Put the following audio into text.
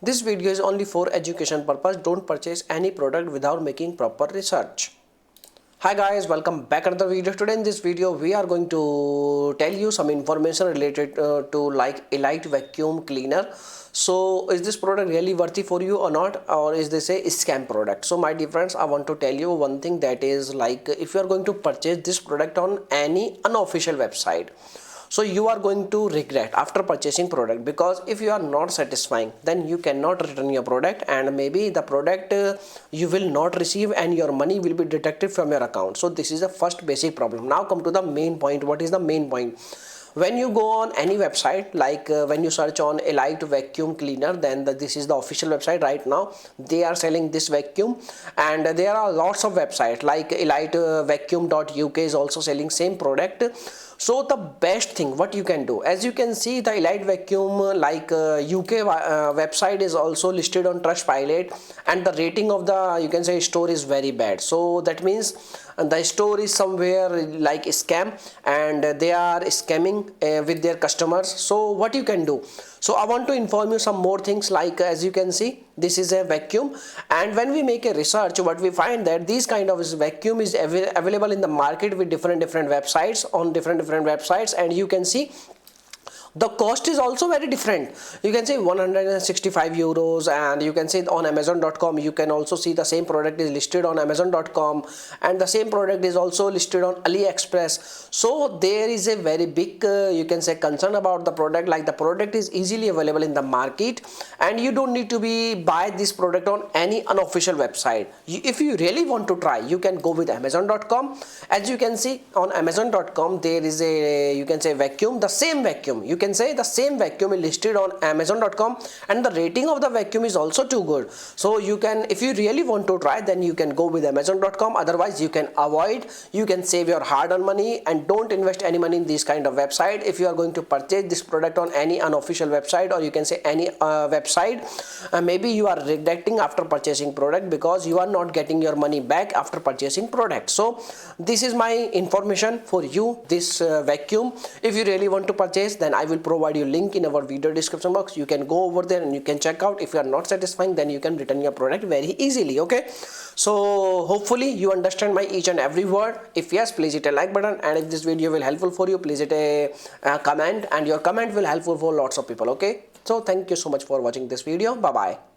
This video is only for education purpose. Don't purchase any product without making proper research. Hi guys, welcome back another video. Today in this video we are going to tell you some information related to like Elite Vacuum Cleaner. So is this product really worthy for you or not, or is this a scam product? So my dear friends, I want to tell you one thing, that is like if you are going to purchase this product on any unofficial website, so you are going to regret after purchasing product, because if you are not satisfying, then you cannot return your product, and maybe the product you will not receive and your money will be deducted from your account. So this is the first basic problem. Now come to the main point. What is the main point? When you go on any website, like when you search on Elite Vacuum Cleaner, then this is the official website. Right now they are selling this vacuum, and there are lots of websites like elitevacuum.uk is also selling same product. So the best thing what you can do, as you can see, the Elite Vacuum UK website is also listed on Trustpilot, and the rating of the, you can say, store is very bad. So that means the store is somewhere like scam, and they are scamming with their customers. So what you can do, so I want to inform you some more things. Like as you can see, this is a vacuum, and when we make a research, what we find that these kind of vacuum is available in the market with different websites, on different websites, and you can see the cost is also very different. You can say 165 euros, and you can say on amazon.com you can also see the same product is listed on amazon.com, and the same product is also listed on AliExpress. So there is a very big you can say concern about the product. Like the product is easily available in the market, and you don't need to buy this product on any unofficial website. If you really want to try, you can go with amazon.com. As you can see on amazon.com, there is a, you can say, vacuum, the same vacuum, you can say the same vacuum is listed on amazon.com, and the rating of the vacuum is also too good. So you can, if you really want to try, then you can go with amazon.com. Otherwise you can avoid, you can save your hard-earned money, and don't invest any money in this kind of website. If you are going to purchase this product on any unofficial website, or you can say any website, maybe you are regretting after purchasing product, because you are not getting your money back after purchasing product. So this is my information for you, this vacuum. If you really want to purchase, then I will provide you link in our video description box. You can go over there and you can check out. If you are not satisfying, then you can return your product very easily. Okay, so hopefully you understand my each and every word. If yes, please hit a like button, and if this video will helpful for you, please hit a comment, and your comment will helpful for lots of people. Okay, so thank you so much for watching this video. Bye bye.